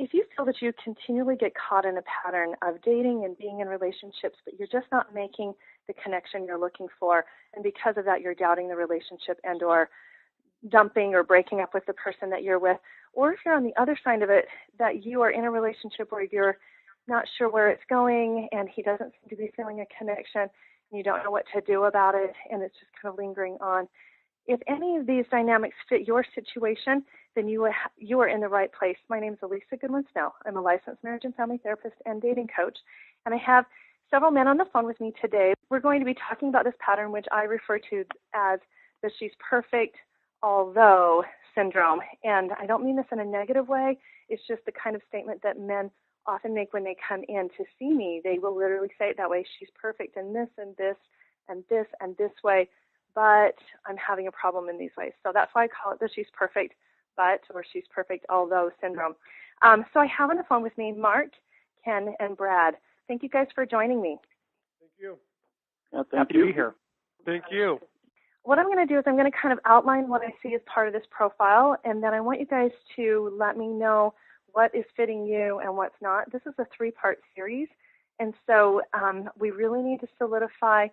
if you feel that you continually get caught in a pattern of dating and being in relationships, but you're just not making the connection you're looking for, and because of that you're doubting the relationship and or dumping or breaking up with the person that you're with, or if you're on the other side of it, that you are in a relationship where you're not sure where it's going and he doesn't seem to be feeling a connection and you don't know what to do about it and it's just kind of lingering on. If any of these dynamics fit your situation, then you are in the right place. My name is Elisa Goodwin-Snell. I'm a licensed marriage and family therapist and dating coach, and I have several men on the phone with me today. We're going to be talking about this pattern, which I refer to as the she's perfect, although syndrome. And I don't mean this in a negative way. It's just the kind of statement that men often make when they come in to see me. They will literally say it that way. She's perfect in this and this and this and this way, but I'm having a problem in these ways. So that's why I call it the she's perfect, but, or she's perfect, although syndrome. So I have on the phone with me Mark, Ken, and Brad. Thank you guys for joining me. Thank you. Yeah, happy to be here. Thank you. What I'm going to do is I'm going to kind of outline what I see as part of this profile, and then I want you guys to let me know what is fitting you and what's not. This is a 3-part series, and so we really need to solidify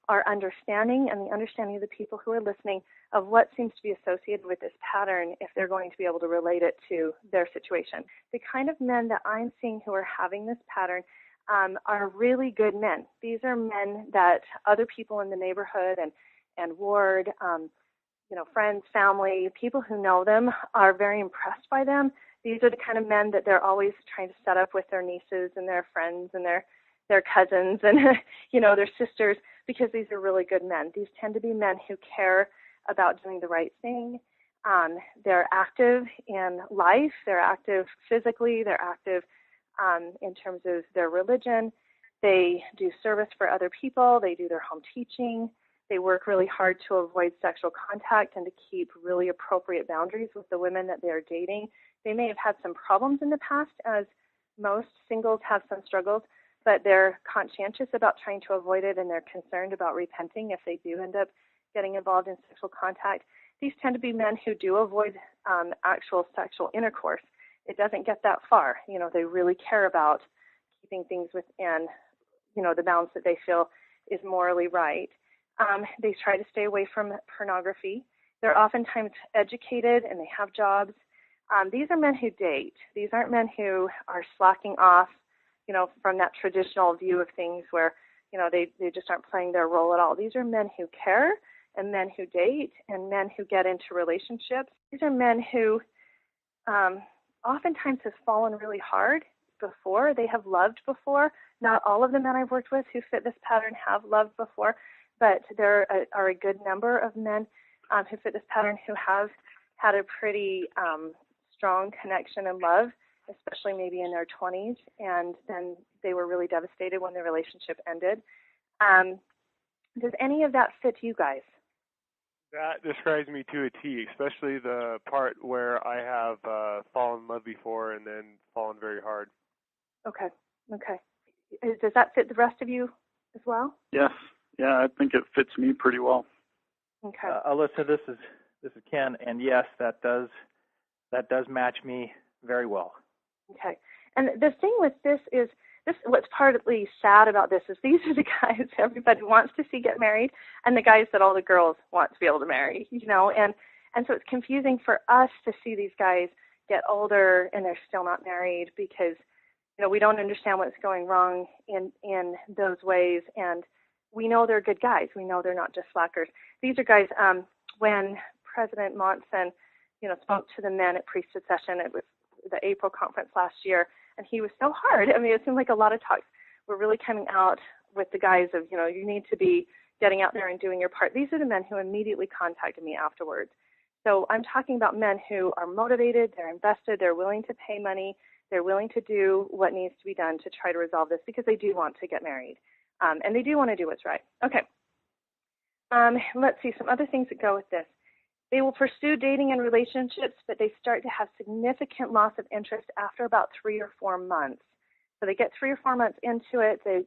our understanding and the understanding of the people who are listening of what seems to be associated with this pattern if they're going to be able to relate it to their situation. The kind of men that I'm seeing who are having this pattern are really good men. These are men that other people in the neighborhood and ward, friends, family, people who know them are very impressed by them. These are the kind of men that they're always trying to set up with their nieces and their friends and their cousins and, their sisters, because these are really good men. These tend to be men who care about doing the right thing. They're active in life. They're active physically. They're active in terms of their religion. They do service for other people. They do their home teaching. They work really hard to avoid sexual contact and to keep really appropriate boundaries with the women that they're dating. They may have had some problems in the past, as most singles have some struggles, but they're conscientious about trying to avoid it, and they're concerned about repenting if they do end up getting involved in sexual contact. These tend to be men who do avoid actual sexual intercourse. It doesn't get that far. They really care about keeping things within, the bounds that they feel is morally right. They try to stay away from pornography. They're oftentimes educated and they have jobs. These are men who date. These aren't men who are slacking off, from that traditional view of things where, they just aren't playing their role at all. These are men who care and men who date and men who get into relationships. These are men who oftentimes have fallen really hard before. They have loved before. Not all of the men I've worked with who fit this pattern have loved before, but there are a good number of men who fit this pattern who have had a pretty strong connection and love, especially maybe in their 20s, and then they were really devastated when the relationship ended. Does any of that fit you guys? That describes me to a T, especially the part where I have fallen in love before and then fallen very hard. Okay. Does that fit the rest of you as well? Yes. Yeah, I think it fits me pretty well. Okay. Alyssa, this is Ken, and yes, that does match me very well. Okay. And the thing with this is, what's partly sad about this is these are the guys everybody wants to see get married and the guys that all the girls want to be able to marry, and so it's confusing for us to see these guys get older and they're still not married because, we don't understand what's going wrong in those ways, and we know they're good guys. We know they're not just slackers. These are guys, when President Monson, spoke to the men at priesthood session, it was the April conference last year, and he was so hard. I mean, it seemed like a lot of talks were really coming out with the guys of, you need to be getting out there and doing your part. These are the men who immediately contacted me afterwards. So I'm talking about men who are motivated, they're invested, they're willing to pay money, they're willing to do what needs to be done to try to resolve this because they do want to get married. And they do want to do what's right. Okay. Let's see some other things that go with this. They will pursue dating and relationships, but they start to have significant loss of interest after about 3 or 4 months. So they get 3 or 4 months into it. They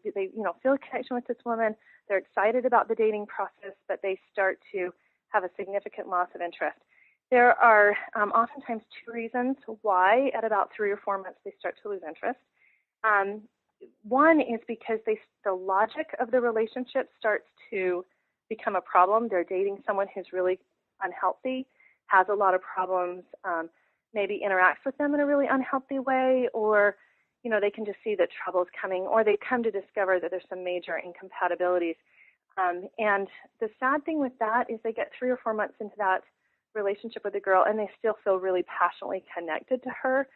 feel a connection with this woman. They're excited about the dating process, but they start to have a significant loss of interest. There are oftentimes two reasons why at about 3 or 4 months they start to lose interest. One is because the logic of the relationship starts to become a problem. They're dating someone who's really unhealthy, has a lot of problems, maybe interacts with them in a really unhealthy way, or they can just see that trouble's coming, or they come to discover that there's some major incompatibilities. And the sad thing with that is they get 3 or 4 months into that relationship with the girl and they still feel really passionately connected to her.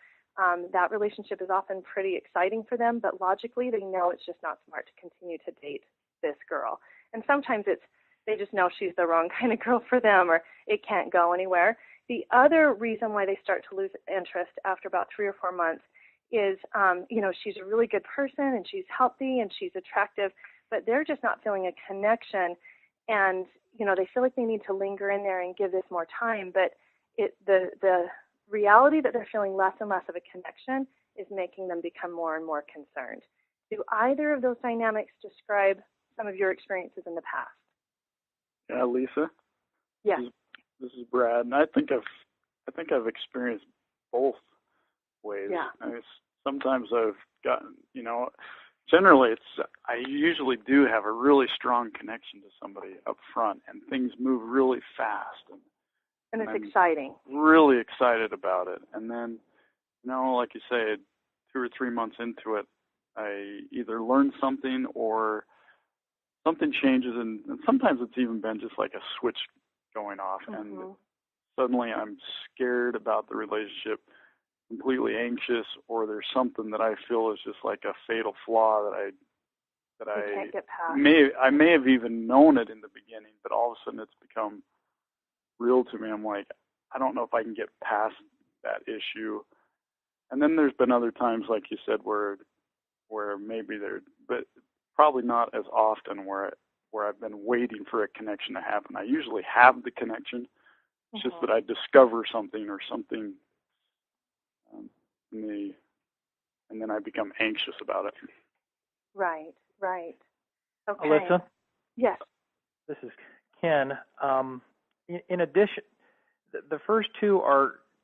That relationship is often pretty exciting for them, but logically they know it's just not smart to continue to date this girl. And sometimes they just know she's the wrong kind of girl for them, or it can't go anywhere. The other reason why they start to lose interest after about 3 or 4 months is, she's a really good person and she's healthy and she's attractive, but they're just not feeling a connection. And, they feel like they need to linger in there and give this more time, but the reality that they're feeling less and less of a connection is making them become more and more concerned. Do either of those dynamics describe some of your experiences in the past? Yeah, Lisa. Yes. This is Brad, and I think I've experienced both ways. Yeah. Sometimes I've gotten, generally I usually do have a really strong connection to somebody up front, and things move really fast. And it's I'm exciting. Really excited about it. And then, like you say, 2 or 3 months into it, I either learn something or something changes, and sometimes it's even been just like a switch going off, and suddenly I'm scared about the relationship, completely anxious, or there's something that I feel is just like a fatal flaw that I can't get past. I may have even known it in the beginning, but all of a sudden it's become real to me. I'm like, I don't know if I can get past that issue. And then there's been other times, like you said, where maybe but probably not as often, where I've been waiting for a connection to happen. I usually have the connection. It's just that I discover something or something in me, and then I become anxious about it. Right. Okay. Alyssa? Yes. This is Ken. In addition, the first two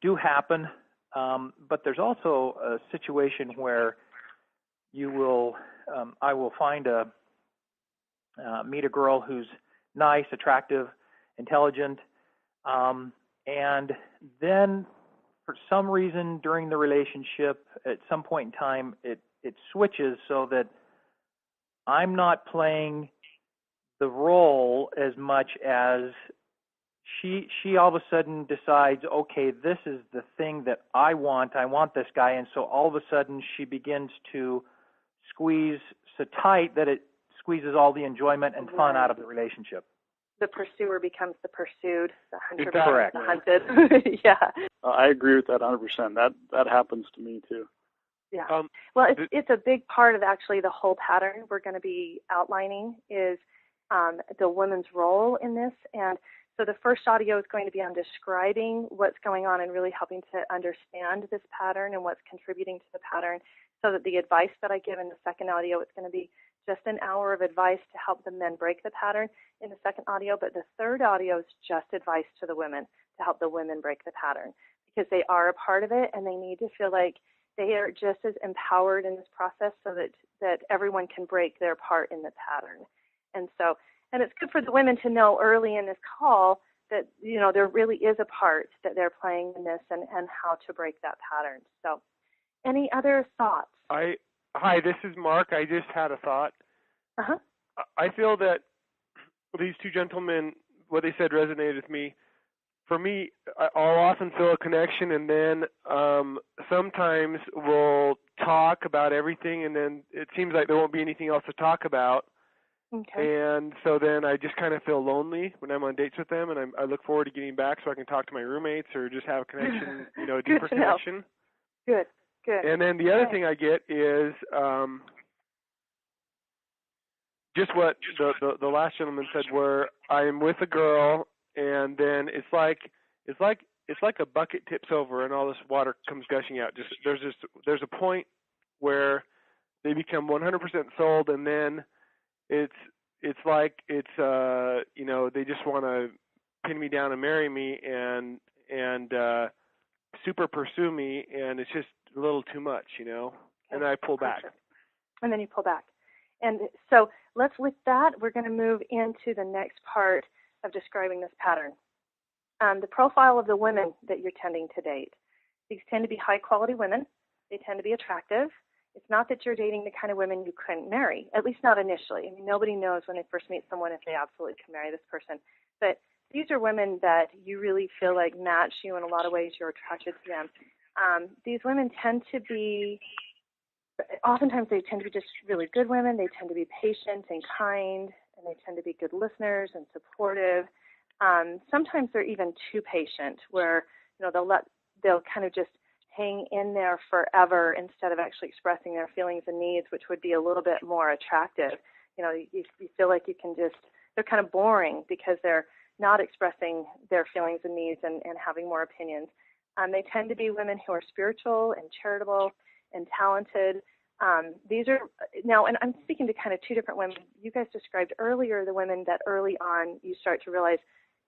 do happen, but there's also a situation where I will meet a girl who's nice, attractive, intelligent, and then for some reason during the relationship, at some point in time, it switches so that I'm not playing the role as much as she all of a sudden decides, okay, this is the thing that I want this guy, and so all of a sudden she begins to squeeze so tight that it squeezes all the enjoyment and fun out of the relationship. The pursuer becomes the pursued, the hunter becomes the hunted. Yeah. I agree with that 100%. That happens to me too. Yeah. Well, it's a big part of actually the whole pattern we're going to be outlining is the woman's role in this. And so the first audio is going to be on describing what's going on and really helping to understand this pattern and what's contributing to the pattern, so that the advice that I give in the second audio, it's going to be just an hour of advice to help the men break the pattern in the second audio. But the third audio is just advice to the women to help the women break the pattern, because they are a part of it and they need to feel like they are just as empowered in this process, so that everyone can break their part in the pattern. And it's good for the women to know early in this call that, there really is a part that they're playing in this and how to break that pattern. So any other thoughts? Hi, this is Mark. I just had a thought. Uh-huh. I feel that these two gentlemen, what they said resonated with me. For me, I'll often feel a connection, and then sometimes we'll talk about everything, and then it seems like there won't be anything else to talk about. Okay. And so then I just kind of feel lonely when I'm on dates with them, and I look forward to getting back so I can talk to my roommates or just have a connection, a deeper connection. Good. And then the other thing I get is just what the last gentleman said, where I'm with a girl, and then it's like a bucket tips over and all this water comes gushing out. There's a point where they become 100% sold, and then it's like they just want to pin me down and marry me, and and super pursue me, and it's just a little too much, you know. Okay. And I pull back. Sure. And then you pull back. And so with that, we're going to move into the next part of describing this pattern. The profile of the women that you're tending to date. These tend to be high-quality women. They tend to be attractive. It's not that you're dating the kind of women you couldn't marry, at least not initially. I mean, nobody knows when they first meet someone if they absolutely can marry this person. But these are women that you really feel like match you in a lot of ways. You're attracted to them. These women tend to be, oftentimes they tend to be just really good women. They tend to be patient and kind, and they tend to be good listeners and supportive. Sometimes they're even too patient, where they'll kind of just hang in there forever instead of actually expressing their feelings and needs, which would be a little bit more attractive. You know, you feel like you can just, they're kind of boring because they're not expressing their feelings and needs and having more opinions. They tend to be women who are spiritual and charitable and talented. These are, now, and I'm speaking to kind of two different women. You guys described earlier the women that early on you start to realize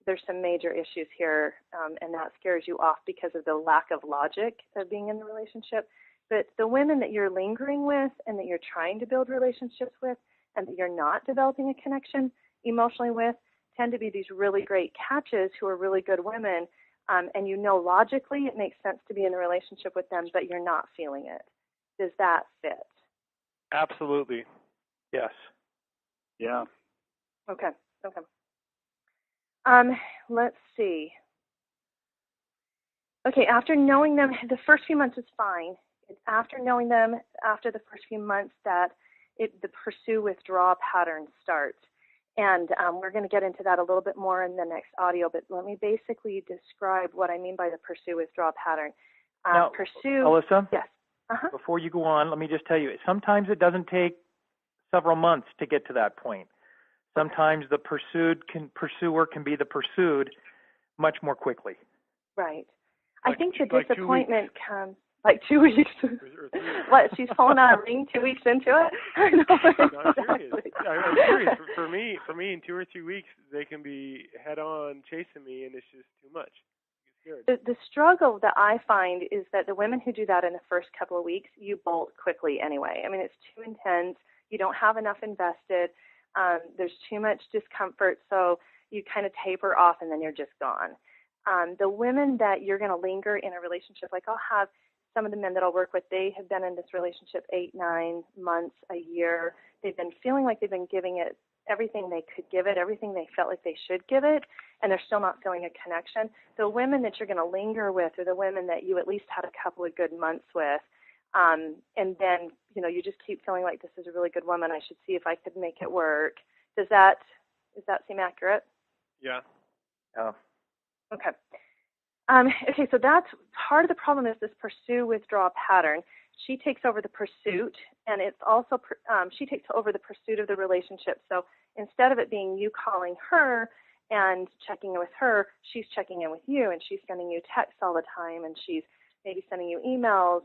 there's some major issues here, and that scares you off because of the lack of logic of being in the relationship. But the women that you're lingering with and that you're trying to build relationships with and that you're not developing a connection emotionally with tend to be these really great catches who are really good women, and you know logically it makes sense to be in a relationship with them, but you're not feeling it. Does that fit? Absolutely. Yes. Yeah. Okay. Let's see. Okay, after knowing them, the first few months is fine. It's after knowing them, after the first few months, that the pursue-withdraw pattern starts. And we're going to get into that a little bit more in the next audio, but let me basically describe what I mean by the pursue-withdraw pattern. Now, Alyssa? Yes. Uh-huh. Before you go on, let me just tell you, sometimes it doesn't take several months to get to that point. Sometimes the pursuer can be the pursued much more quickly. Right. Like, I think the like disappointment comes like 2 weeks. What, she's pulling out a ring 2 weeks into it? I know. No, I'm serious. I'm serious. For me, in 2 or 3 weeks, they can be head on chasing me, and it's just too much. The struggle that I find is that the women who do that in the first couple of weeks, you bolt quickly anyway. I mean, it's too intense. You don't have enough invested. There's too much discomfort, so you kind of taper off, and then you're just gone. The women that you're going to linger in a relationship, like I'll have some of the men that I'll work with, they have been in this relationship 8, 9 months, a year. They've been feeling like they've been giving it everything they could give it, everything they felt like they should give it, and they're still not feeling a connection. The women that you're going to linger with are the women that you at least had a couple of good months with, and then, you know, you just keep feeling like this is a really good woman. I should see if I could make it work. Does that seem accurate? Yeah. Oh. Okay. Okay, so that's part of the problem is this pursue-withdraw pattern. She takes over the pursuit, and it's also she takes over the pursuit of the relationship. So instead of it being you calling her and checking in with her, she's checking in with you, and she's sending you texts all the time, and she's maybe sending you emails,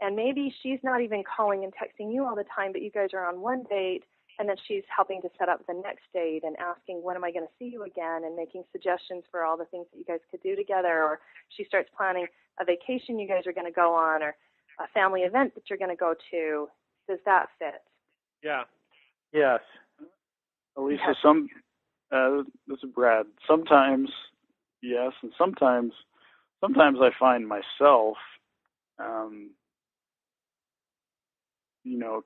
and maybe she's not even calling and texting you all the time, but you guys are on one date, and then she's helping to set up the next date and asking, when am I going to see you again, and making suggestions for all the things that you guys could do together. Or she starts planning a vacation you guys are going to go on, or a family event that you're going to go to. Does that fit? Yeah. Yes. Elisa, this is Brad. Sometimes, yes, and sometimes I find myself,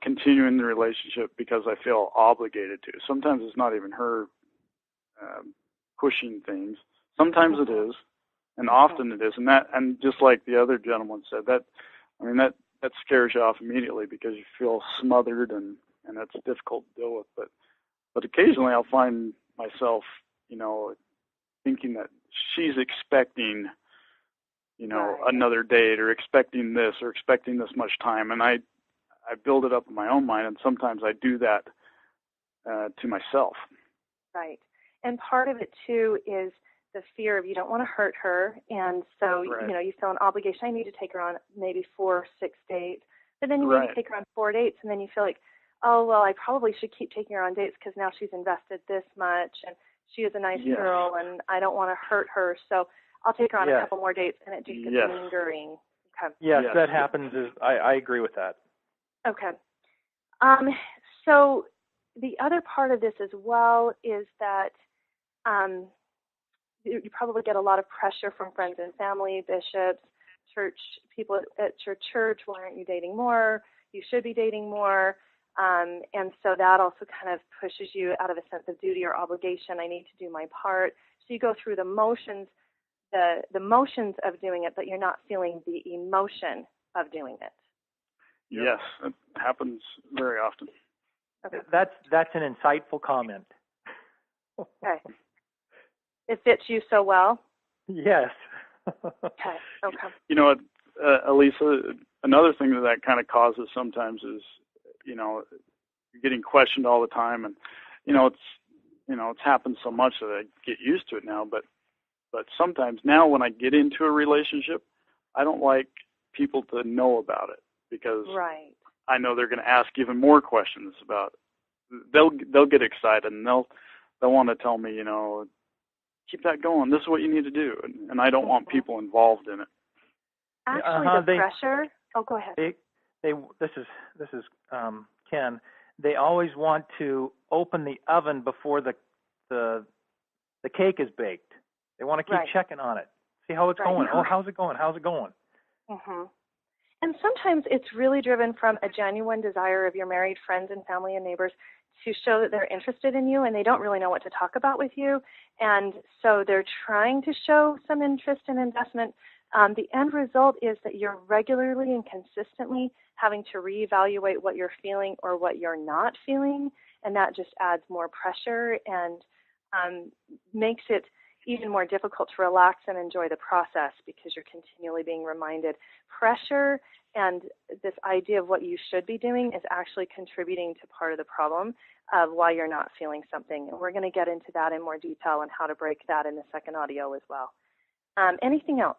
continuing the relationship because I feel obligated to. Sometimes it's not even her pushing things. Sometimes it is, and often it is. And just like the other gentleman said, that scares you off immediately because you feel smothered, and that's difficult to deal with. But occasionally I'll find myself, thinking that she's expecting, Right. another date, or expecting this, or expecting this much time, and I build it up in my own mind, and sometimes I do that to myself. Right. And part of it, too, is the fear of you don't want to hurt her, and so, Right. You feel an obligation. I need to take her on maybe 4 or 6 dates, but then you Right. maybe take her on 4 dates, and then you feel like, oh, well, I probably should keep taking her on dates because now she's invested this much, and she is a nice Yes. girl, and I don't want to hurt her. So I'll take her on a Yes. couple more dates, and it just gets Yes. lingering. Okay. Yes, Yes. that happens. I agree with that. Okay. So the other part of this as well is that you probably get a lot of pressure from friends and family, bishops, church people at your church. Why aren't you dating more? You should be dating more. And so that also kind of pushes you out of a sense of duty or obligation. I need to do my part. So you go through the motions, the motions of doing it, but you're not feeling the emotion of doing it. Yes, it happens very often. Okay. That's an insightful comment. Okay. It fits you so well. Yes. Okay. Okay. You know, Elisa, another thing that kind of causes sometimes is, you know, you're getting questioned all the time, and it's happened so much that I get used to it now. But sometimes now when I get into a relationship, I don't like people to know about it because Right. I know they're going to ask even more questions about. They'll get excited and they'll want to tell me, keep that going. This is what you need to do, and I don't want people involved in it. Actually, the pressure. Oh, go ahead. This is Ken. They always want to open the oven before the cake is baked. They want to keep checking on it, see how it's going. Oh, how's it going? How's it going? Mm-hmm. And sometimes it's really driven from a genuine desire of your married friends and family and neighbors to show that they're interested in you, and they don't really know what to talk about with you. And so they're trying to show some interest and investment. The end result is that you're regularly and consistently having to reevaluate what you're feeling or what you're not feeling, and that just adds more pressure and makes it even more difficult to relax and enjoy the process because you're continually being reminded. Pressure and this idea of what you should be doing is actually contributing to part of the problem of why you're not feeling something. And we're going to get into that in more detail and how to break that in the second audio as well. Anything else?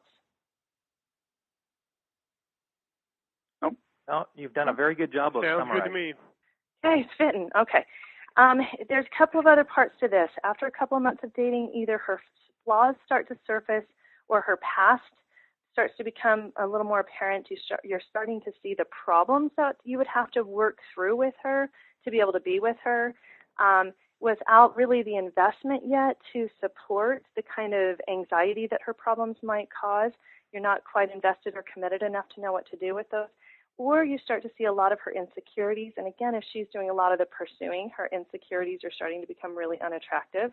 Nope. No, you've done a very good job of summarizing. Sounds good to me. Okay, it's fitting. Okay. There's a couple of other parts to this. After a couple of months of dating, either her flaws start to surface or her past starts to become a little more apparent. You're starting to see the problems that you would have to work through with her to be able to be with her without really the investment yet to support the kind of anxiety that her problems might cause. You're not quite invested or committed enough to know what to do with those. Or you start to see a lot of her insecurities. And again, if she's doing a lot of the pursuing, her insecurities are starting to become really unattractive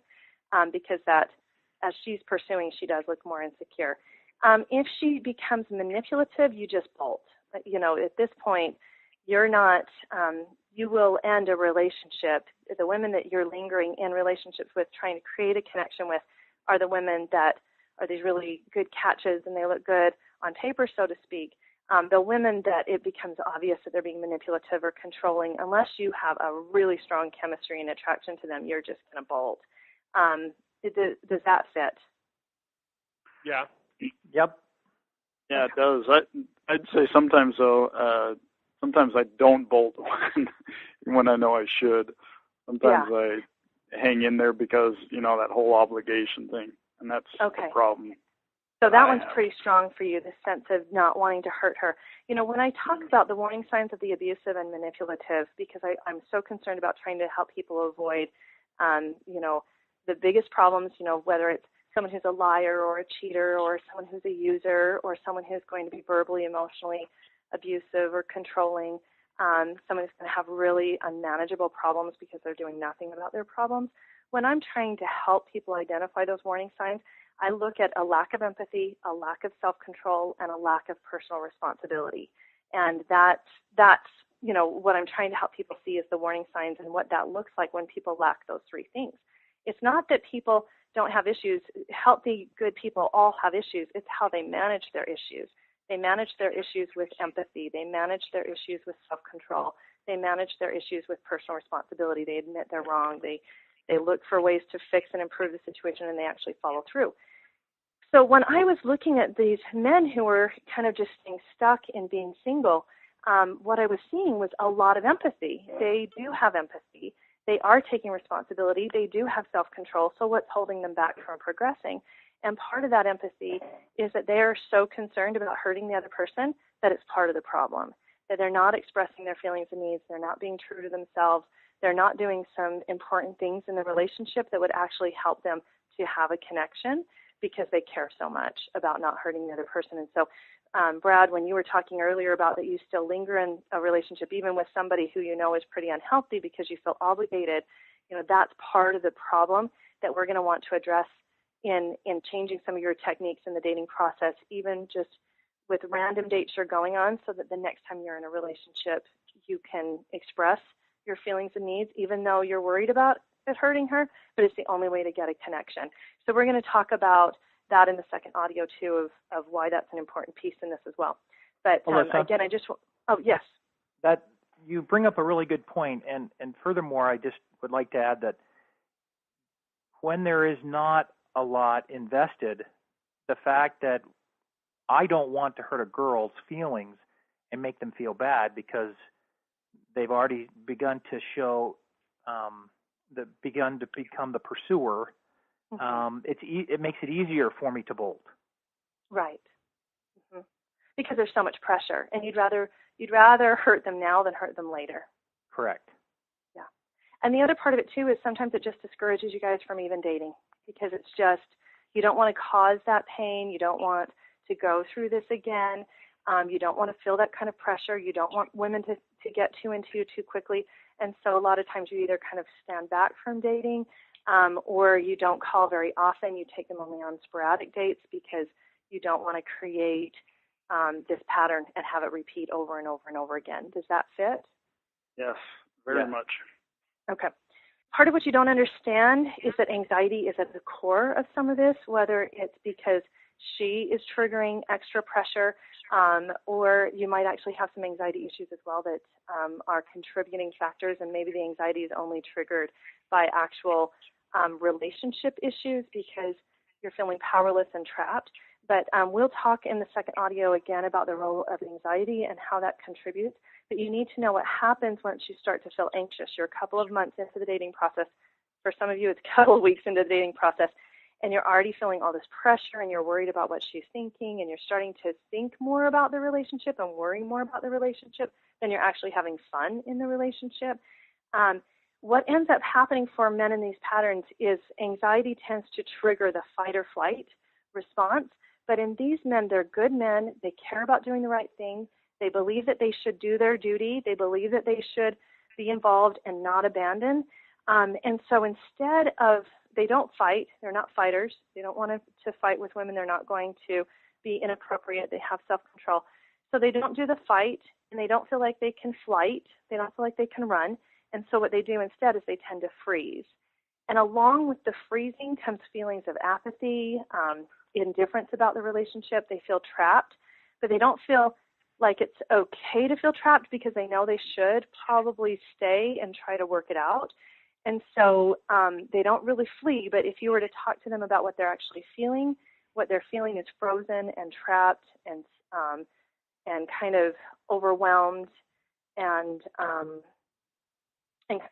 because that as she's pursuing, she does look more insecure. If she becomes manipulative, you just bolt. At this point, you're not, you will end a relationship. The women that you're lingering in relationships with, trying to create a connection with, are the women that are these really good catches and they look good on paper, so to speak. The women that it becomes obvious that they're being manipulative or controlling, unless you have a really strong chemistry and attraction to them, you're just going to bolt. Does that fit? Yeah. Yep. Yeah, it does. I'd say sometimes, though, sometimes I don't bolt when I know I should. Sometimes I hang in there because, that whole obligation thing, and that's the problem. So that one's pretty strong for you, the sense of not wanting to hurt her. When I talk about the warning signs of the abusive and manipulative, because I'm so concerned about trying to help people avoid, the biggest problems, whether it's someone who's a liar or a cheater or someone who's a user or someone who's going to be verbally, emotionally abusive or controlling, someone who's going to have really unmanageable problems because they're doing nothing about their problems. When I'm trying to help people identify those warning signs, I look at a lack of empathy, a lack of self-control, and a lack of personal responsibility. And that's what I'm trying to help people see is the warning signs and what that looks like when people lack those three things. It's not that people don't have issues. Healthy, good people all have issues. It's how they manage their issues. They manage their issues with empathy. They manage their issues with self-control. They manage their issues with personal responsibility. They admit they're wrong. They look for ways to fix and improve the situation, and they actually follow through. So when I was looking at these men who were kind of just staying stuck in being single, what I was seeing was a lot of empathy. They do have empathy. They are taking responsibility. They do have self-control. So what's holding them back from progressing? And part of that empathy is that they are so concerned about hurting the other person that it's part of the problem, that they're not expressing their feelings and needs, they're not being true to themselves, they're not doing some important things in the relationship that would actually help them to have a connection because they care so much about not hurting the other person. And so, Brad, when you were talking earlier about that you still linger in a relationship even with somebody who you know is pretty unhealthy because you feel obligated, that's part of the problem that we're going to want to address in changing some of your techniques in the dating process, even just with random dates you're going on, so that the next time you're in a relationship, you can express your feelings and needs, even though you're worried about it hurting her, but it's the only way to get a connection. So we're going to talk about that in the second audio, too, of why that's an important piece in this as well. But again, yes. That you bring up a really good point, and furthermore, I just would like to add that when there is not a lot invested, the fact that I don't want to hurt a girl's feelings and make them feel bad because they've already begun to show, begun to become the pursuer. Mm-hmm. It makes it easier for me to bolt. Right. Mm-hmm. Because there's so much pressure, and you'd rather hurt them now than hurt them later. Correct. Yeah. And the other part of it too is sometimes it just discourages you guys from even dating because it's just you don't want to cause that pain. You don't want to go through this again. You don't want to feel that kind of pressure. You don't want women to get too into you too quickly. And so a lot of times you either kind of stand back from dating or you don't call very often. You take them only on sporadic dates because you don't want to create this pattern and have it repeat over and over and over again. Does that fit? Yes, very much. Okay. Part of what you don't understand is that anxiety is at the core of some of this, whether it's because she is triggering extra pressure, or you might actually have some anxiety issues as well that are contributing factors, and maybe the anxiety is only triggered by actual relationship issues because you're feeling powerless and trapped. But we'll talk in the second audio again about the role of anxiety and how that contributes. But you need to know what happens once you start to feel anxious. You're a couple of months into the dating process. For some of you, it's a couple of weeks into the dating process. And you're already feeling all this pressure and you're worried about what she's thinking and you're starting to think more about the relationship and worry more about the relationship than you're actually having fun in the relationship. What ends up happening for men in these patterns is anxiety tends to trigger the fight or flight response. But in these men, they're good men. They care about doing the right thing. They believe that they should do their duty. They believe that they should be involved and not abandon. And so instead of, they don't fight. They're not fighters. They don't want to fight with women. They're not going to be inappropriate. They have self-control. So they don't do the fight, and they don't feel like they can flight. They don't feel like they can run. And so what they do instead is they tend to freeze. And along with the freezing comes feelings of apathy, indifference about the relationship. They feel trapped, but they don't feel like it's okay to feel trapped because they know they should probably stay and try to work it out. And so they don't really flee, but if you were to talk to them about what they're actually feeling, what they're feeling is frozen and trapped and kind of overwhelmed and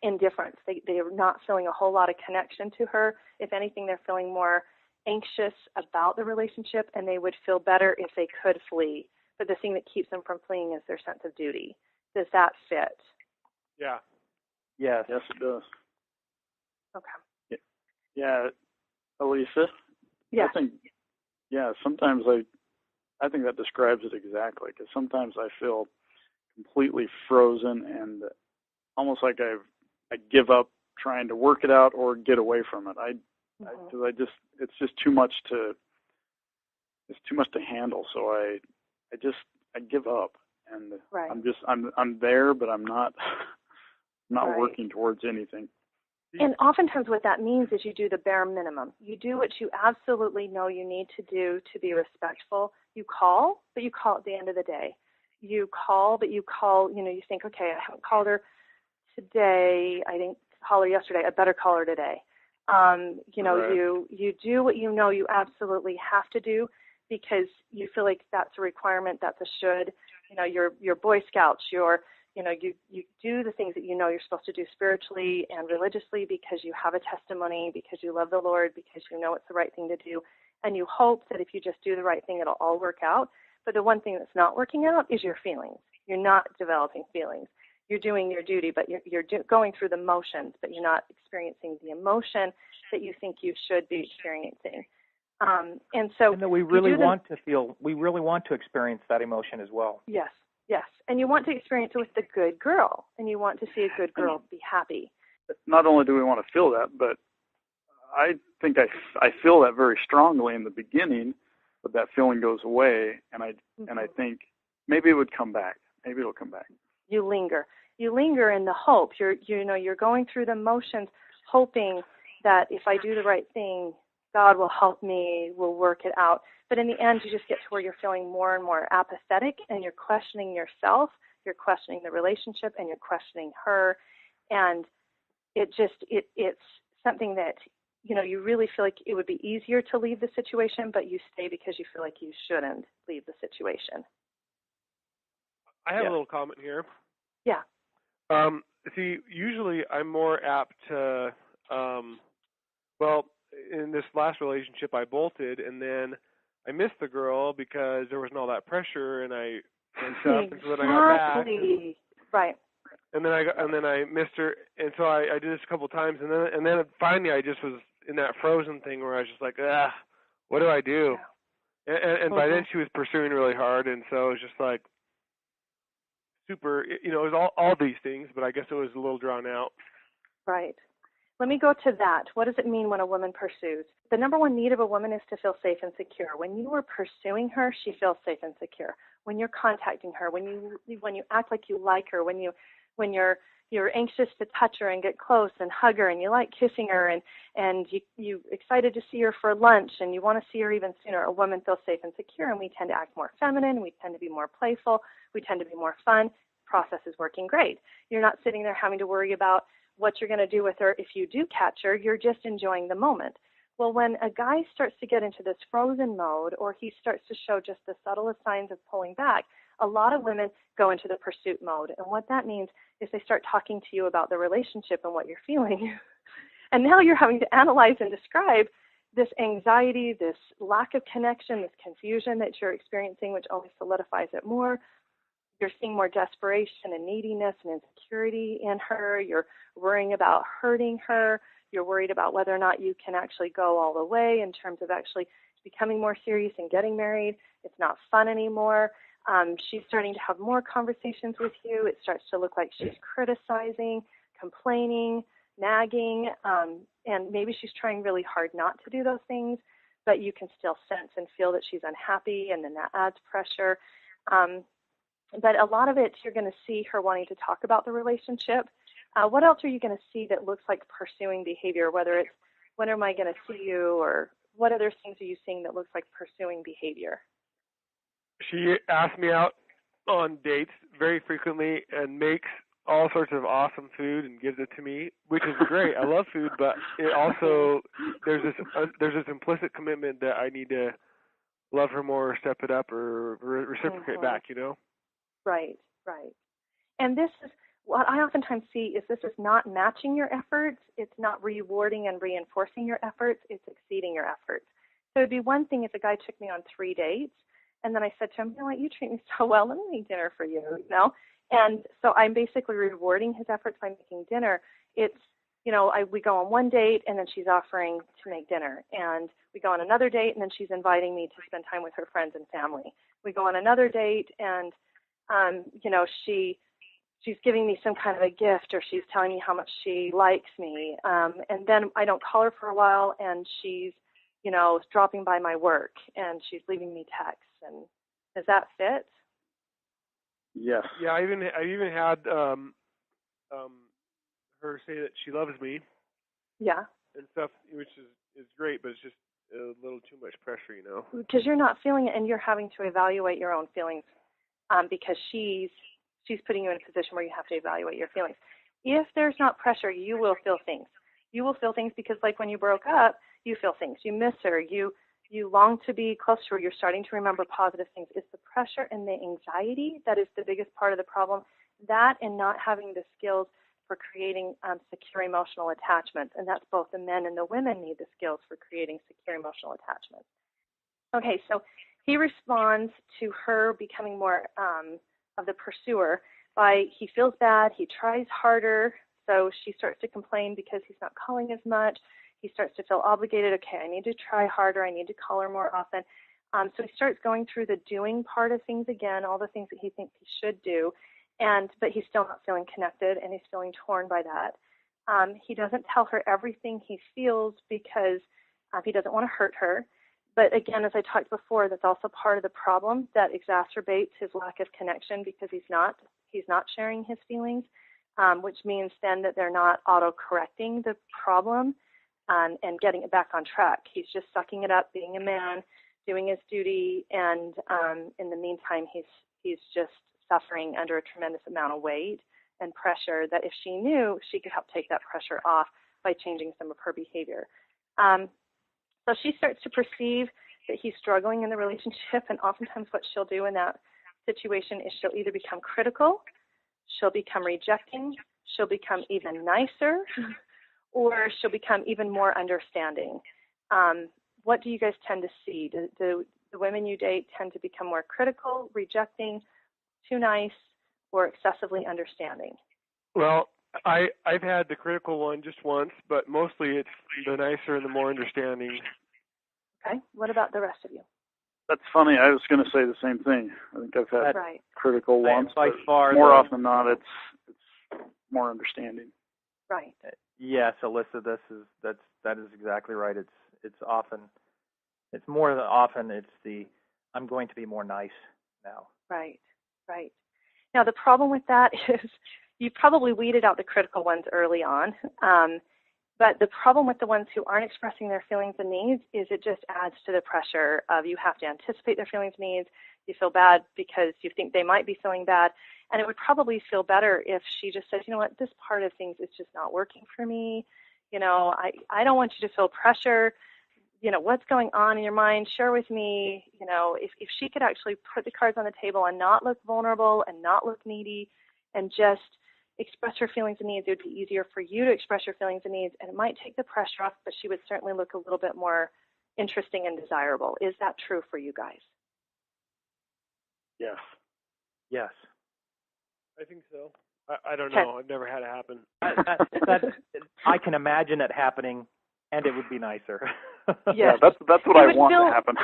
indifference. They are not feeling a whole lot of connection to her. If anything, they're feeling more anxious about the relationship, and they would feel better if they could flee. But the thing that keeps them from fleeing is their sense of duty. Does that fit? Yeah. Yes, it does. Okay. Yeah, Elisa. Yes. Sometimes I think that describes it exactly. Because sometimes I feel completely frozen and almost like I give up trying to work it out or get away from it. It's just too much to handle. So I give up, and right. I'm there, but I'm not right. working towards anything. And oftentimes what that means is you do the bare minimum. You do what you absolutely know you need to do to be respectful. You call, but you call at the end of the day. You call, but you call, you think, okay, I haven't called her today. I didn't call her yesterday. I better call her today. Right. You do what you know you absolutely have to do because you feel like that's a requirement, that's a should. You're Boy Scouts, you do the things that you know you're supposed to do spiritually and religiously because you have a testimony, because you love the Lord, because you know it's the right thing to do. and you hope that if you just do the right thing, it'll all work out. But the one thing that's not working out is your feelings. You're not developing feelings. You're doing your duty, but you're going through the motions, but you're not experiencing the emotion that you think you should be experiencing. And that we really want to experience that emotion as well. Yes, yes. And you want to experience it with the good girl, and you want to see a good girl be happy. Not only do we want to feel that, but I think I feel that very strongly in the beginning, but that feeling goes away, and I think maybe it would come back. Maybe it'll come back. You linger in the hope. You're going through the motions, hoping that if I do the right thing, God will help me, will work it out. But in the end, you just get to where you're feeling more and more apathetic, and you're questioning yourself, you're questioning the relationship, and you're questioning her. And it's something that, you really feel like it would be easier to leave the situation, but you stay because you feel like you shouldn't leave the situation. I have a little comment here. Yeah. See, usually I'm more apt to, in this last relationship I bolted, and then I missed the girl because there wasn't all that pressure, and I went up, and so then I got back. Right. And then I missed her, and so I did this a couple of times, and then finally I just was in that frozen thing where I was just like, what do I do? Yeah. And by then she was pursuing really hard, and so it was just like super, it was all these things, but I guess it was a little drawn out. Right. Let me go to that. What does it mean when a woman pursues? The number one need of a woman is to feel safe and secure. When you are pursuing her, she feels safe and secure. When you're contacting her, when you act like you like her, when you're anxious to touch her and get close and hug her, and you like kissing her, and you excited to see her for lunch, and you want to see her even sooner, a woman feels safe and secure, and we tend to act more feminine, we tend to be more playful, we tend to be more fun. The process is working great. You're not sitting there having to worry about what you're going to do with her if you do catch her. You're just enjoying the moment. Well, when a guy starts to get into this frozen mode, or he starts to show just the subtlest signs of pulling back, a lot of women go into the pursuit mode. And what that means is they start talking to you about the relationship and what you're feeling. And now you're having to analyze and describe this anxiety, this lack of connection, this confusion that you're experiencing, which only solidifies it more. You're seeing more desperation and neediness and insecurity in her. You're worrying about hurting her. You're worried about whether or not you can actually go all the way in terms of actually becoming more serious and getting married. It's not fun anymore. She's starting to have more conversations with you. It starts to look like she's criticizing, complaining, nagging, and maybe she's trying really hard not to do those things, but you can still sense and feel that she's unhappy, and then that adds pressure. But a lot of it, you're going to see her wanting to talk about the relationship. What else are you going to see that looks like pursuing behavior, whether it's when am I going to see you, or what other things are you seeing that looks like pursuing behavior? She asks me out on dates very frequently and makes all sorts of awesome food and gives it to me, which is great. I love food, but it also there's this implicit commitment that I need to love her more, step it up, or reciprocate back. Right. And this is what I oftentimes see is this is not matching your efforts. It's not rewarding and reinforcing your efforts. It's exceeding your efforts. So it'd be one thing if a guy took me on 3 dates, and then I said to him, you treat me so well, let me make dinner for you, And so I'm basically rewarding his efforts by making dinner. It's, we go on 1 date, and then she's offering to make dinner. And we go on another date, and then she's inviting me to spend time with her friends and family. We go on another date, and, she's giving me some kind of a gift, or she's telling me how much she likes me. And then I don't call her for a while, and she's, dropping by my work, and she's leaving me texts. And does that fit? Yes. Yeah, I even had her say that she loves me. Yeah. And stuff, which is great, but it's just a little too much pressure, Because you're not feeling it, and you're having to evaluate your own feelings, because she's putting you in a position where you have to evaluate your feelings. If there's not pressure, you will feel things. You will feel things because, like when you broke up, you feel things. You miss her. You long to be close to her. You're starting to remember positive things. It's the pressure and the anxiety that is the biggest part of the problem. That and not having the skills for creating secure emotional attachments. And that's both the men and the women need the skills for creating secure emotional attachments. Okay, so he responds to her becoming more of the pursuer by he feels bad, he tries harder, so she starts to complain because he's not calling as much. He starts to feel obligated. Okay, I need to try harder. I need to call her more often. So he starts going through the doing part of things again, all the things that he thinks he should do, but he's still not feeling connected, and he's feeling torn by that. He doesn't tell her everything he feels because he doesn't want to hurt her. But again, as I talked before, that's also part of the problem that exacerbates his lack of connection because he's not sharing his feelings, which means then that they're not auto-correcting the problem and getting it back on track. He's just sucking it up, being a man, doing his duty, and in the meantime, he's just suffering under a tremendous amount of weight and pressure that if she knew, she could help take that pressure off by changing some of her behavior. So she starts to perceive that he's struggling in the relationship, and oftentimes what she'll do in that situation is she'll either become critical, she'll become rejecting, she'll become even nicer, or she'll become even more understanding. What do you guys tend to see? Do the women you date tend to become more critical, rejecting, too nice, or excessively understanding? Well, I've had the critical one just once, but mostly it's the nicer and the more understanding. Okay. What about the rest of you? That's funny. I was going to say the same thing. I think I've had critical ones, by but far more often than not, it's more understanding. Right. Yes, Alyssa, that is exactly right. It's more than often it's the I'm going to be more nice now. Right. Now the problem with that is you probably weeded out the critical ones early on. But the problem with the ones who aren't expressing their feelings and needs is it just adds to the pressure of you have to anticipate their feelings and needs. You feel bad because you think they might be feeling bad. And it would probably feel better if she just said, you know what, this part of things is just not working for me. You know, I don't want you to feel pressure. You know, what's going on in your mind? Share with me. You know, if she could actually put the cards on the table and not look vulnerable and not look needy and just express her feelings and needs, it would be easier for you to express your feelings and needs, and it might take the pressure off, but she would certainly look a little bit more interesting and desirable. Is that true for you guys? Yes. Yes. I think so. I don't know. I've never had it happen. I can imagine it happening, and it would be nicer. Yeah, that's what I want to happen.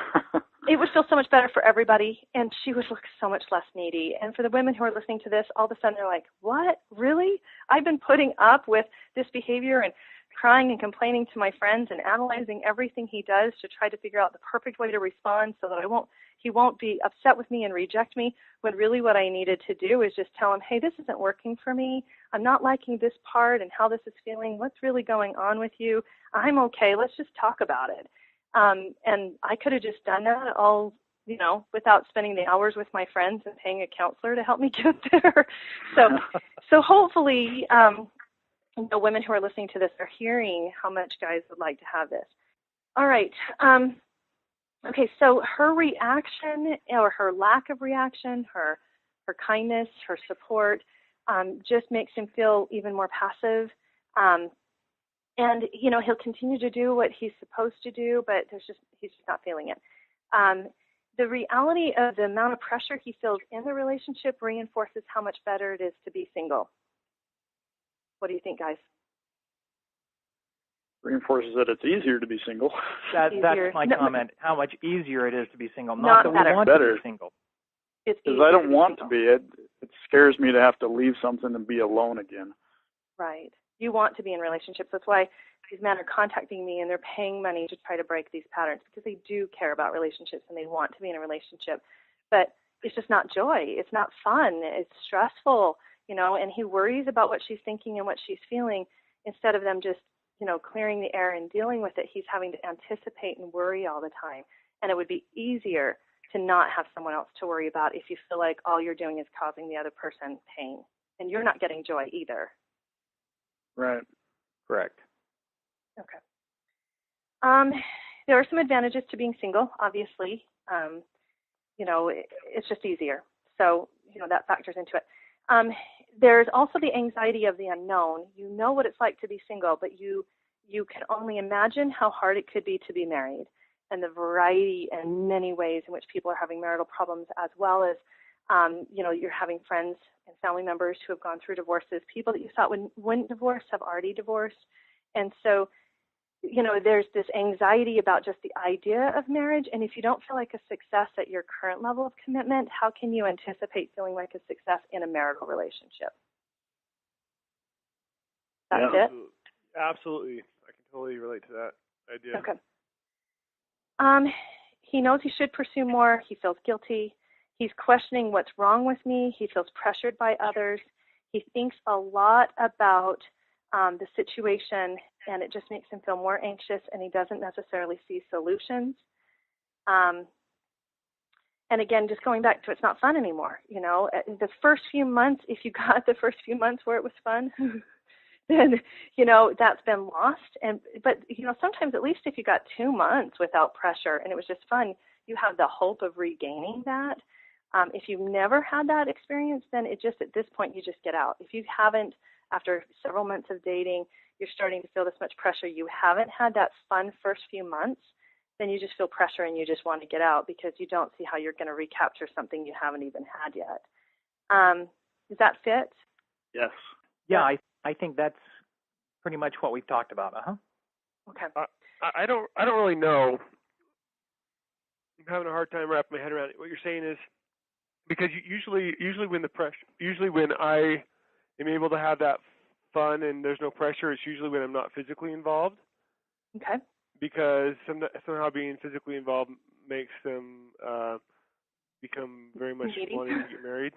It would feel so much better for everybody, and she would look so much less needy. And for the women who are listening to this, all of a sudden they're like, what? Really? I've been putting up with this behavior and crying and complaining to my friends and analyzing everything he does to try to figure out the perfect way to respond so that he won't be upset with me and reject me, when really what I needed to do is just tell him, hey, this isn't working for me. I'm not liking this part and how this is feeling. What's really going on with you? I'm okay. Let's just talk about it. And I could have just done that all, you know, without spending the hours with my friends and paying a counselor to help me get there. So hopefully, the women who are listening to this are hearing how much guys would like to have this. All right. Okay, so her reaction or her lack of reaction, her kindness, her support, just makes him feel even more passive. And, you know, he'll continue to do what he's supposed to do, but he's just not feeling it. The reality of the amount of pressure he feels in the relationship reinforces how much better it is to be single. What do you think, guys? Reinforces that it's easier to be single. That's my comment. How much easier it is to be single. Not that better. we want to be single. It's because I don't want to be. It scares me to have to leave something and be alone again. Right. You want to be in relationships. That's why these men are contacting me and they're paying money to try to break these patterns, because they do care about relationships and they want to be in a relationship. But it's just not joy. It's not fun. It's stressful, you know, and he worries about what she's thinking and what she's feeling instead of them just, you know, clearing the air and dealing with it. He's having to anticipate and worry all the time. And it would be easier to not have someone else to worry about if you feel like all you're doing is causing the other person pain and you're not getting joy either. Right. Correct. Okay. There are some advantages to being single, obviously. You know, it's just easier. So, you know, that factors into it. There's also the anxiety of the unknown. You know what it's like to be single, but you can only imagine how hard it could be to be married. and the variety and many ways in which people are having marital problems, as well as, you're having friends and family members who have gone through divorces. People that you thought wouldn't divorce have already divorced. And so, there's this anxiety about just the idea of marriage. And if you don't feel like a success at your current level of commitment, how can you anticipate feeling like a success in a marital relationship? That's it? Absolutely. I can totally relate to that idea. Okay. He knows he should pursue more. He feels guilty. He's questioning what's wrong with me. He feels pressured by others. He thinks a lot about the situation, and it just makes him feel more anxious, and he doesn't necessarily see solutions. And again, just going back to it's not fun anymore. The first few months, if you got the first few months where it was fun, then, that's been lost. But sometimes at least if you got 2 months without pressure and it was just fun, you have the hope of regaining that. If you've never had that experience, then at this point, you just get out. If you haven't, after several months of dating, you're starting to feel this much pressure, you haven't had that fun first few months, then you just feel pressure and you just want to get out because you don't see how you're going to recapture something you haven't even had yet. Does that fit? Yes. Yeah, I think that's pretty much what we've talked about. Okay. I don't really know. I'm having a hard time wrapping my head around it. What you're saying is, because usually when I am able to have that fun and there's no pressure, it's usually when I'm not physically involved. Okay. Because somehow being physically involved makes them become very much wanting to get married.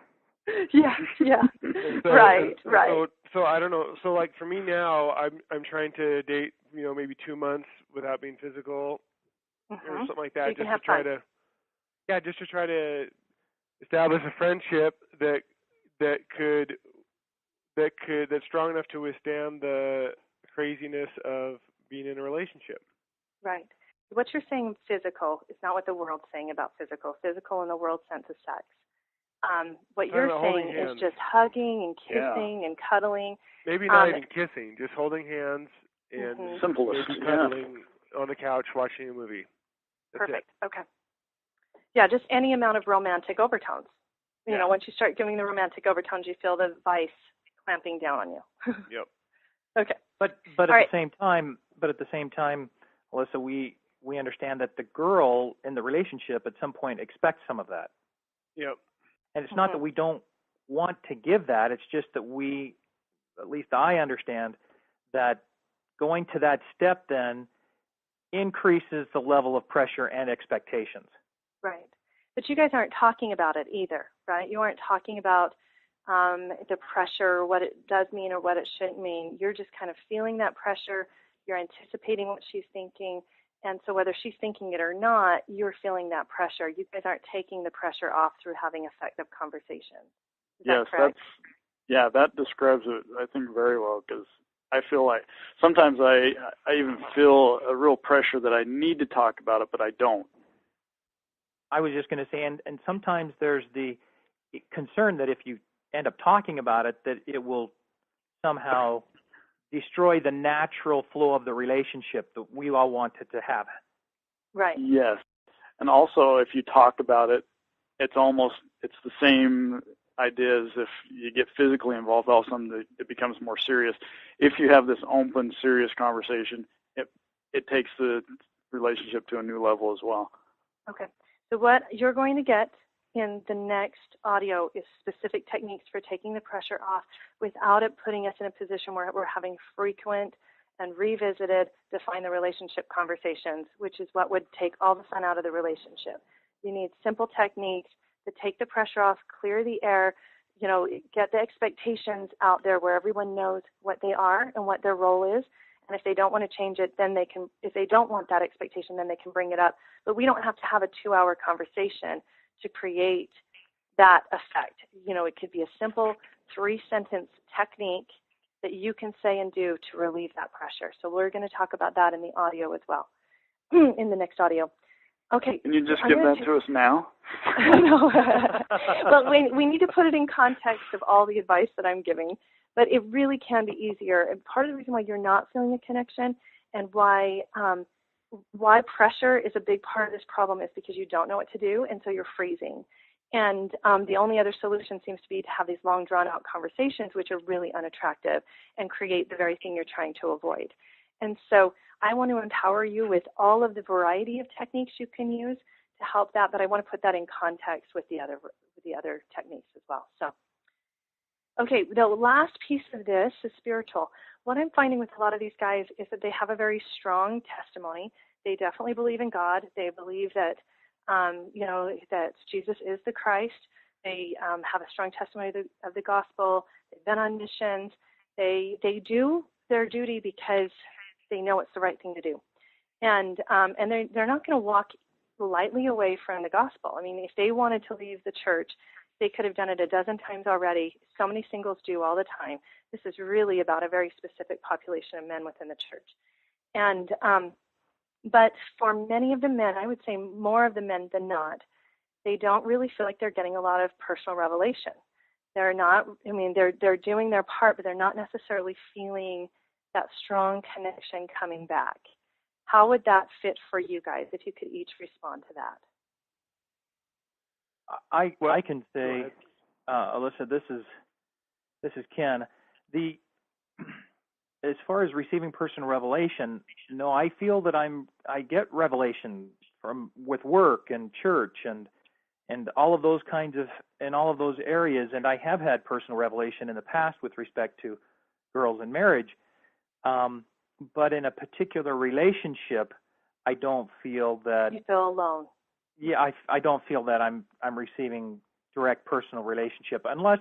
Yeah. So, right. So I don't know. So like for me now, I'm trying to date, maybe 2 months without being physical or something like that, so just to try to establish a friendship that's strong enough to withstand the craziness of being in a relationship. Right. What you're saying physical is not what the world's saying about physical. Physical in the world sense is sex. What you're saying is just hugging and kissing and cuddling. Maybe not even kissing, just holding hands and maybe cuddling on the couch watching a movie. That's Perfect. It. Okay. Yeah, just any amount of romantic overtones. Once you start giving the romantic overtones, you feel the vice clamping down on you. Yep. Okay. But at the same time, Alyssa, we understand that the girl in the relationship at some point expects some of that. Yep. And it's not that we don't want to give that. It's just that at least I understand, that going to that step then increases the level of pressure and expectations. Right. But you guys aren't talking about it either, right? You aren't talking about the pressure, what it does mean or what it shouldn't mean. You're just kind of feeling that pressure. You're anticipating what she's thinking. And so whether she's thinking it or not, you're feeling that pressure. You guys aren't taking the pressure off through having effective conversations. Yes, that describes it, I think, very well, because I feel like sometimes I even feel a real pressure that I need to talk about it, but I don't. I was just going to say, and sometimes there's the concern that if you end up talking about it, that it will somehow destroy the natural flow of the relationship that we all wanted to have. Right. Yes. And also, if you talk about it, it's the same idea as if you get physically involved, all of a sudden it becomes more serious. If you have this open, serious conversation, it takes the relationship to a new level as well. Okay. So what you're going to get in the next audio is specific techniques for taking the pressure off without it putting us in a position where we're having frequent and revisited define the relationship conversations, which is what would take all the fun out of the relationship. You need simple techniques to take the pressure off, clear the air, get the expectations out there where everyone knows what they are and what their role is. And if they don't want to change it, then they can, if they don't want that expectation, then they can bring it up. But we don't have to have a 2-hour conversation to create that effect. It could be a simple 3-sentence technique that you can say and do to relieve that pressure. So we're going to talk about that in the audio as well, in the next audio. Okay. Can you just give that to us now? No. Well, we need to put it in context of all the advice that I'm giving. But it really can be easier. And part of the reason why you're not feeling a connection and why why pressure is a big part of this problem is because you don't know what to do, and so you're freezing. And the only other solution seems to be to have these long, drawn-out conversations, which are really unattractive and create the very thing you're trying to avoid. And so I want to empower you with all of the variety of techniques you can use to help that, but I want to put that in context with the other techniques as well. So, okay, the last piece of this is spiritual. What I'm finding with a lot of these guys is that they have a very strong testimony. They definitely believe in God. They believe that that Jesus is the Christ. They have a strong testimony of the gospel. They've been on missions. They do their duty because they know it's the right thing to do, and they're not going to walk lightly away from the gospel. I mean, if they wanted to leave the church, they could have done it a dozen times already. So many singles do all the time. This is really about a very specific population of men within the church, and but for many of the men, I would say more of the men than not, they don't really feel like they're getting a lot of personal revelation. They're not, I mean, they're doing their part, but they're not necessarily feeling that strong connection coming back. How would that fit for you guys if you could each respond to that? I can say, Alyssa, this is Ken. As far as receiving personal revelation, no, I feel that I get revelation with work and church and all of those kinds of, in all of those areas, and I have had personal revelation in the past with respect to girls in marriage, but in a particular relationship, I don't feel that. You feel alone. Yeah, I don't feel that I'm receiving direct personal relationship unless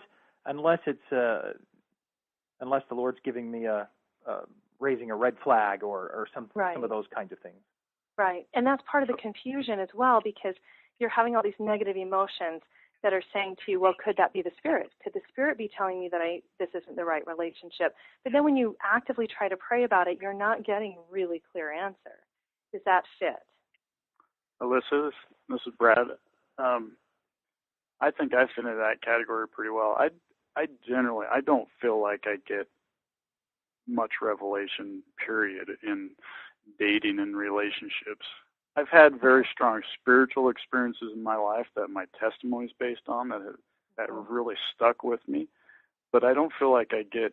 it's unless the Lord's giving me raising a red flag or some of those kinds of things. Right, and that's part of the confusion as well, because you're having all these negative emotions that are saying to you, well, could that be the Spirit? Could the Spirit be telling me that this isn't the right relationship? But then when you actively try to pray about it, you're not getting a really clear answer. Does that fit? Alyssa, this is Brad. I think I fit into that category pretty well. I generally don't feel like I get much revelation, period, in dating and relationships. I've had very strong spiritual experiences in my life that my testimony is based on that have really stuck with me, but I don't feel like I get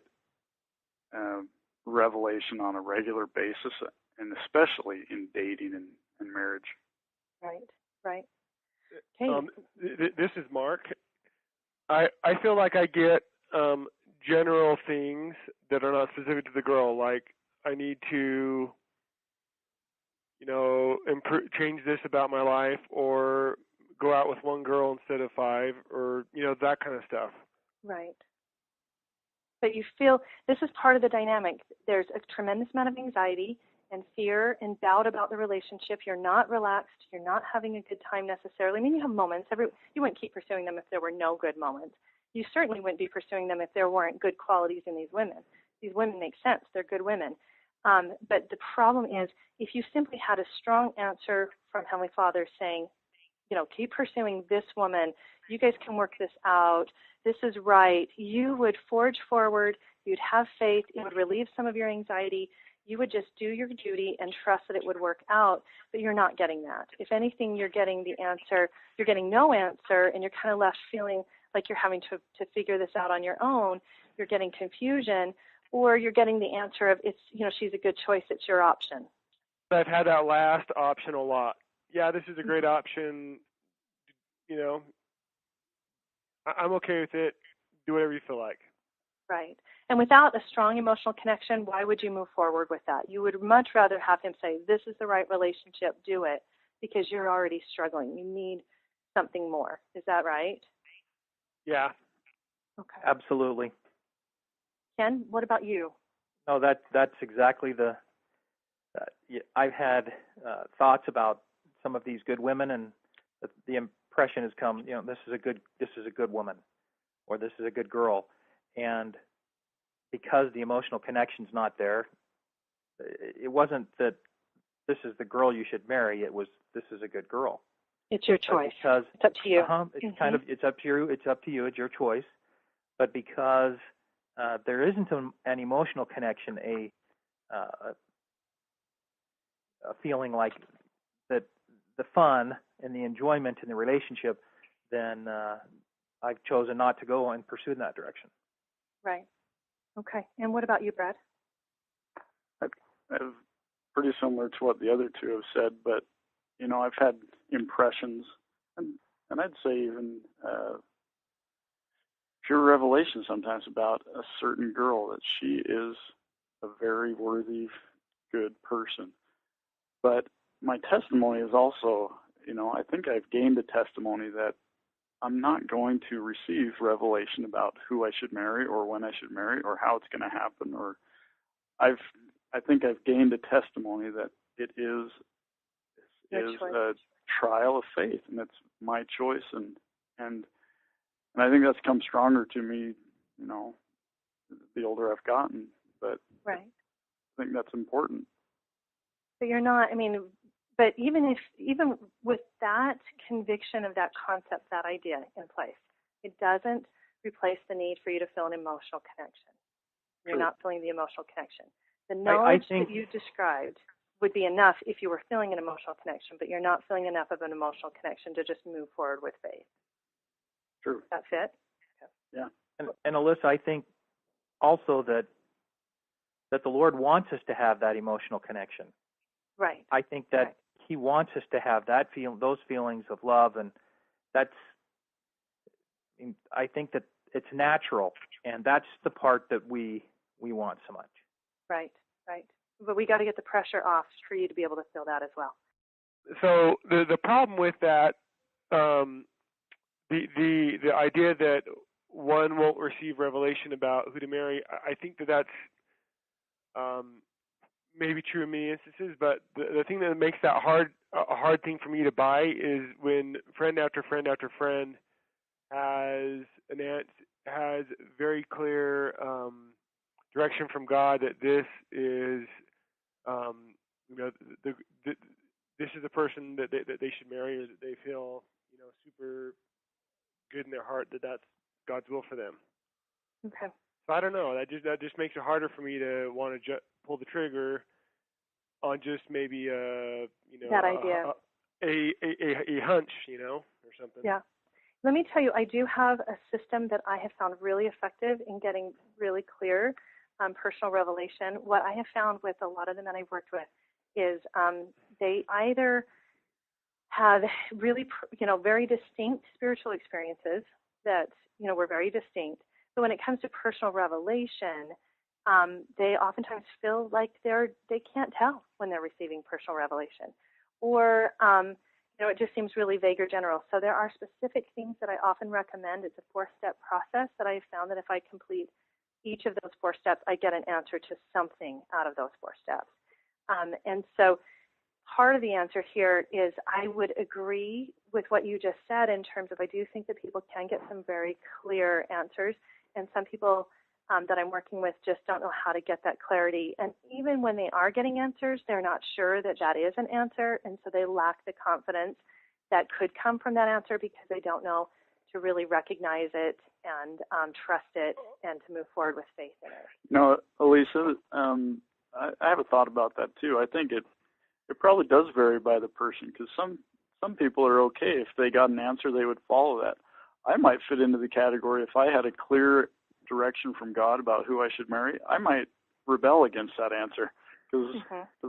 revelation on a regular basis, and especially in dating and marriage. Right. Okay. This is Mark. I feel like I get general things that are not specific to the girl, like I need to, change this about my life, or go out with one girl instead of 5, or that kind of stuff. Right. But you feel this is part of the dynamic. There's a tremendous amount of anxiety and fear and doubt about the relationship. You're not relaxed. You're not having a good time necessarily. I mean, you have moments. You wouldn't keep pursuing them if there were no good moments. You certainly wouldn't be pursuing them if there weren't good qualities in these women. These women make sense. They're good women. But the problem is, if you simply had a strong answer from Heavenly Father saying, keep pursuing this woman, you guys can work this out, this is right, you would forge forward, you'd have faith, it would relieve some of your anxiety, you would just do your duty and trust that it would work out, but you're not getting that. If anything, you're getting the answer, you're getting no answer, and you're kind of left feeling like you're having to figure this out on your own. You're getting confusion, or you're getting the answer of, she's a good choice, it's your option. I've had that last option a lot. Yeah, this is a great option. I'm okay with it. Do whatever you feel like. Right. And without a strong emotional connection, why would you move forward with that? You would much rather have him say, this is the right relationship, do it, because you're already struggling. You need something more. Is that right? Yeah. Okay. Absolutely. Ken, what about you? No, that's exactly I've had thoughts about some of these good women, and the impression has come, this is a good woman, or this is a good girl, and because the emotional connection's not there, it wasn't that this is the girl you should marry. It was, this is a good girl. It's your choice. Because it's up to you. It's kind of, it's up to you. It's up to you. It's your choice. But because there isn't an emotional connection, feeling like that the fun and the enjoyment in the relationship, then I've chosen not to go and pursue in that direction. Right. Okay. And what about you, Brad? I've pretty similar to what the other two have said, but I've had impressions, and I'd say even pure revelation sometimes about a certain girl that she is a very worthy, good person. But my testimony is also, I think I've gained a testimony that I'm not going to receive revelation about who I should marry or when I should marry or how it's going to happen. Or I think I've gained a testimony that it is a trial of faith, and it's my choice, and I think that's come stronger to me, the older I've gotten. But right. I think that's important. But you're not. But even with that conviction of that concept, that idea in place, it doesn't replace the need for you to feel an emotional connection. You're not feeling the emotional connection. The knowledge that you described would be enough if you were feeling an emotional connection, but you're not feeling enough of an emotional connection to just move forward with faith. True. That's it? Okay. Yeah. And Alyssa, I think also that the Lord wants us to have that emotional connection. Right. I think that He wants us to have those feelings of love, and I think that it's natural, and that's the part that we want so much. Right. But we got to get the pressure off for you to be able to feel that as well. So the problem with that, the idea that one won't receive revelation about who to marry, I think that's maybe true in many instances, but the thing that makes that a hard thing for me to buy is when friend after friend after friend has very clear direction from God that this is this is the person that they should marry, or that they feel super good in their heart that that's God's will for them. Okay. So I don't know. That just makes it harder for me to want to pull the trigger on just maybe that idea, a hunch, or something. Yeah. Let me tell you, I do have a system that I have found really effective in getting really clear personal revelation. What I have found with a lot of the men I've worked with is they either have really, very distinct spiritual experiences that, were very distinct. But when it comes to personal revelation, they oftentimes feel like they can't tell when they're receiving personal revelation, or it just seems really vague or general. So there are specific things that I often recommend. It's a 4-step process that I have found that if I complete each of those 4 steps, I get an answer to something out of those 4 steps. And so part of the answer here is I would agree with what you just said in terms of I do think that people can get some very clear answers, and some people that I'm working with just don't know how to get that clarity. And even when they are getting answers, they're not sure that that is an answer, and so they lack the confidence that could come from that answer because they don't know to really recognize it and trust it and to move forward with faith in it. No, Elisa, I have a thought about that too. I think it probably does vary by the person, because some people are okay if they got an answer, they would follow that. I might fit into the category if I had a clear direction from God about who I should marry. I might rebel against that answer because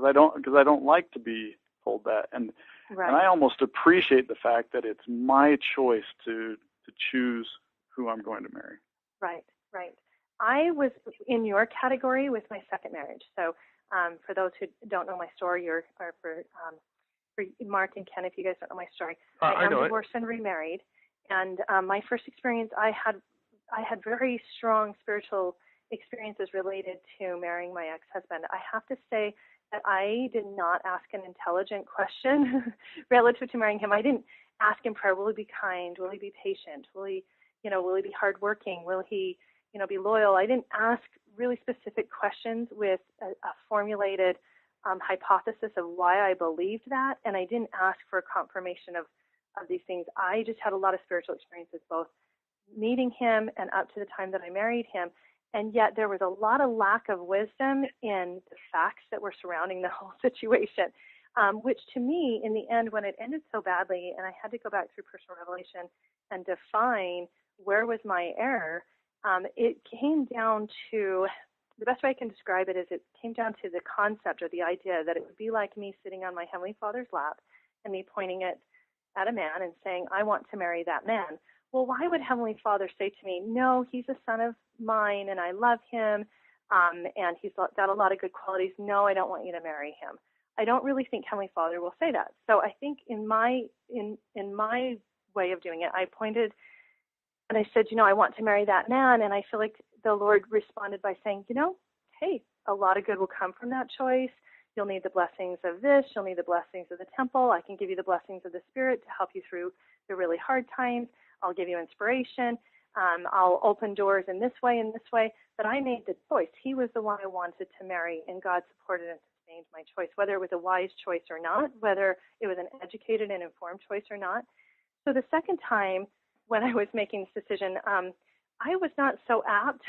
I don't like to be told that, and I almost appreciate the fact that it's my choice to choose who I'm going to marry. Right. I was in your category with my second marriage. So for those who don't know my story, or for Mark and Ken, if you guys don't know my story, I am divorced and remarried. And my first experience, I had very strong spiritual experiences related to marrying my ex-husband. I have to say that I did not ask an intelligent question relative to marrying him. I didn't ask in prayer, will he be kind? Will he be patient? Will he be hardworking? Will he, be loyal? I didn't ask really specific questions with a formulated hypothesis of why I believed that, and I didn't ask for a confirmation of these things. I just had a lot of spiritual experiences, both meeting him and up to the time that I married him, and yet there was a lot of lack of wisdom in the facts that were surrounding the whole situation. which to me, in the end, when it ended so badly, and I had to go back through personal revelation and define where was my error, it came down to, the best way I can describe it is it came down to the concept or the idea that it would be like me sitting on my Heavenly Father's lap and me pointing it at a man and saying, I want to marry that man. Well, why would Heavenly Father say to me, no, he's a son of mine and I love him, and he's got a lot of good qualities. No, I don't want you to marry him. I don't really think Heavenly Father will say that. So I think in my way of doing it, I pointed and I said, I want to marry that man. And I feel like the Lord responded by saying, hey, a lot of good will come from that choice. You'll need the blessings of this. You'll need the blessings of the temple. I can give you the blessings of the Spirit to help you through the really hard times. I'll give you inspiration. I'll open doors in this way and this way. But I made the choice. He was the one I wanted to marry, and God supported and sustained my choice, whether it was a wise choice or not, whether it was an educated and informed choice or not. So the second time when I was making this decision, I was not so apt.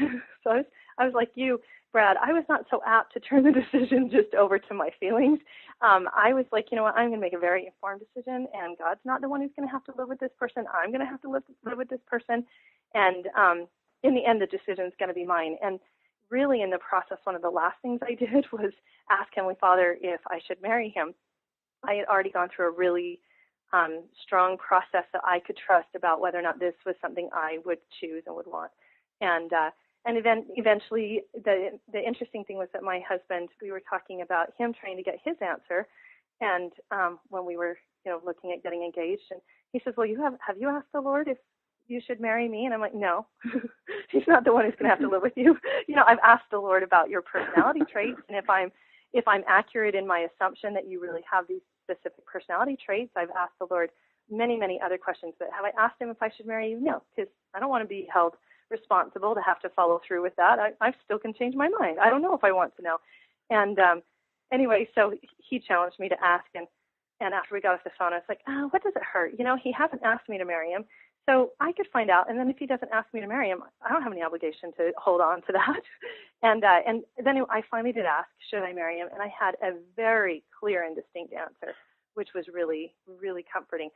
So I was like you, Brad. I was not so apt to turn the decision just over to my feelings. I was like, I'm going to make a very informed decision, and God's not the one who's going to have to live with this person. I'm going to have to live with this person, and in the end, the decision's going to be mine. And really, in the process, one of the last things I did was ask Heavenly Father if I should marry him. I had already gone through a really strong process that I could trust about whether or not this was something I would choose and would want. And eventually, the interesting thing was that my husband, we were talking about him trying to get his answer, and when we were, looking at getting engaged, and he says, "Well, have you asked the Lord if you should marry me?" And I'm like, "No, he's not the one who's going to have to live with you. I've asked the Lord about your personality traits, and if I'm accurate in my assumption that you really have these specific personality traits, I've asked the Lord many, many other questions. But have I asked him if I should marry you? No, because I don't want to be held responsible to have to follow through with that. I still can change my mind. I don't know if I want to know." And anyway, so he challenged me to ask, and after we got off the phone, I was like, what does it hurt? He hasn't asked me to marry him, so I could find out. And then if he doesn't ask me to marry him, I don't have any obligation to hold on to that. And then I finally did ask, should I marry him? And I had a very clear and distinct answer, which was really, really comforting.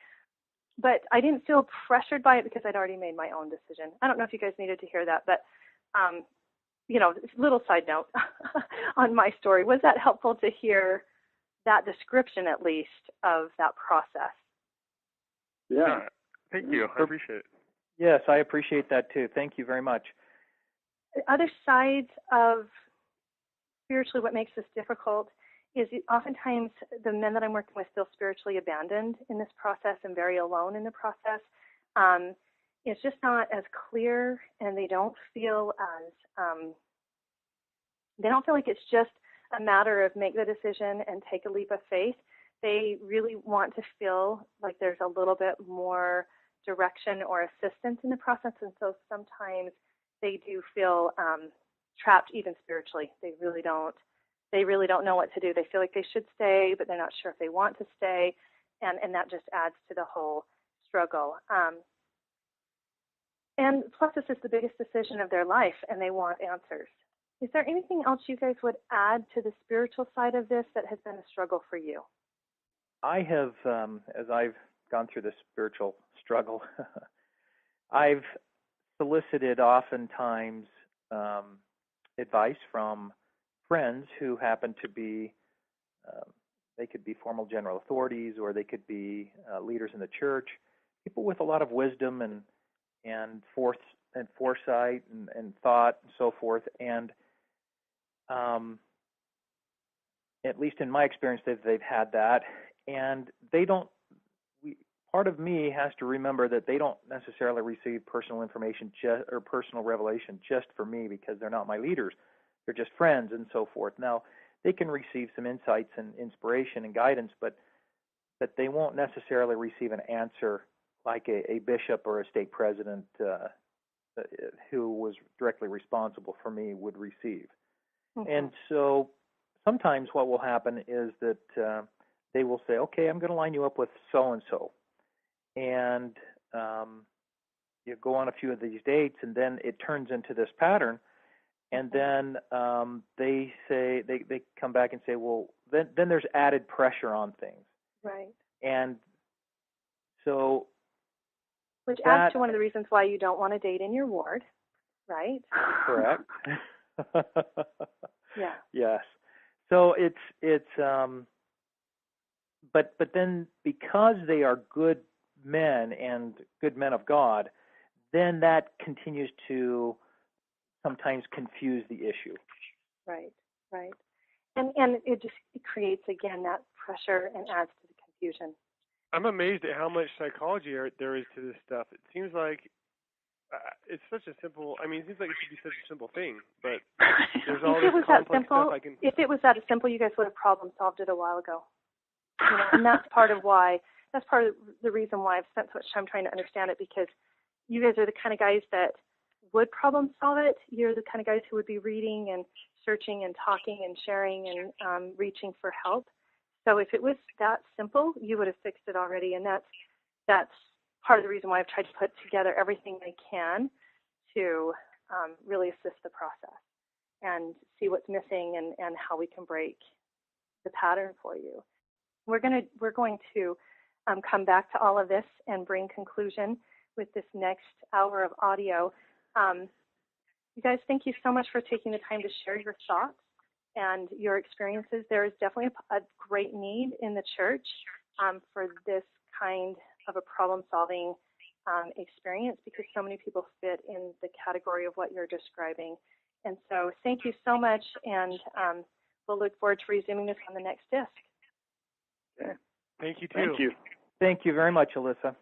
But I didn't feel pressured by it because I'd already made my own decision. I don't know if you guys needed to hear that, but, little side note on my story. Was that helpful to hear that description, at least, of that process? Yeah. Thank you. I appreciate it. Yes, I appreciate that too. Thank you very much. Other sides of spiritually what makes this difficult is oftentimes the men that I'm working with feel spiritually abandoned in this process and very alone in the process. It's just not as clear, and they don't feel like it's just a matter of make the decision and take a leap of faith. They really want to feel like there's a little bit more direction or assistance in the process, and so sometimes they do feel trapped even spiritually. They really don't know what to do. They feel like they should stay, but they're not sure if they want to stay, and that just adds to the whole struggle. And plus, this is the biggest decision of their life, and they want answers. Is there anything else you guys would add to the spiritual side of this that has been a struggle for you? I have, as I've gone through this spiritual struggle, I've solicited oftentimes advice from friends who happen to be, they could be formal general authorities, or they could be leaders in the church, people with a lot of wisdom and foresight and thought and so forth. And at least in my experience, they've had that, and they don't. Part of me has to remember that they don't necessarily receive personal information or personal revelation just for me, because they're not my leaders. They're just friends and so forth. Now, they can receive some insights and inspiration and guidance, but they won't necessarily receive an answer like a bishop or a stake president who was directly responsible for me would receive. Mm-hmm. And so sometimes what will happen is that they will say, okay, I'm going to line you up with so-and-so. And you go on a few of these dates, and then it turns into this pattern. And then they come back and say, well, then there's added pressure on things. Right. And so which adds to one of the reasons why you don't want to date in your ward, right? Correct. Yeah. Yes. So but then because they are good men and good men of God, then that continues to sometimes confuse the issue. Right. And it creates, again, that pressure and adds to the confusion. I'm amazed at how much psychology there is to this stuff. It seems like it's such a simple. I mean, it seems like it should be such a simple thing, but there's all this complex stuff. If it was that simple, you guys would have problem solved it a while ago. And that's part of the reason why I've spent so much time trying to understand it, because you guys are the kind of guys that would problem solve it. You're the kind of guys who would be reading and searching and talking and sharing and reaching for help. So if it was that simple, you would have fixed it already. And that's part of the reason why I've tried to put together everything I can to really assist the process and see what's missing and how we can break the pattern for you. We're going to come back to all of this and bring conclusion with this next hour of audio. You guys, thank you so much for taking the time to share your thoughts and your experiences. There is definitely a great need in the church for this kind of a problem-solving experience, because so many people fit in the category of what you're describing. And so thank you so much, and we'll look forward to resuming this on the next disc. Okay. Thank you, too. Thank you. Thank you very much, Alyssa.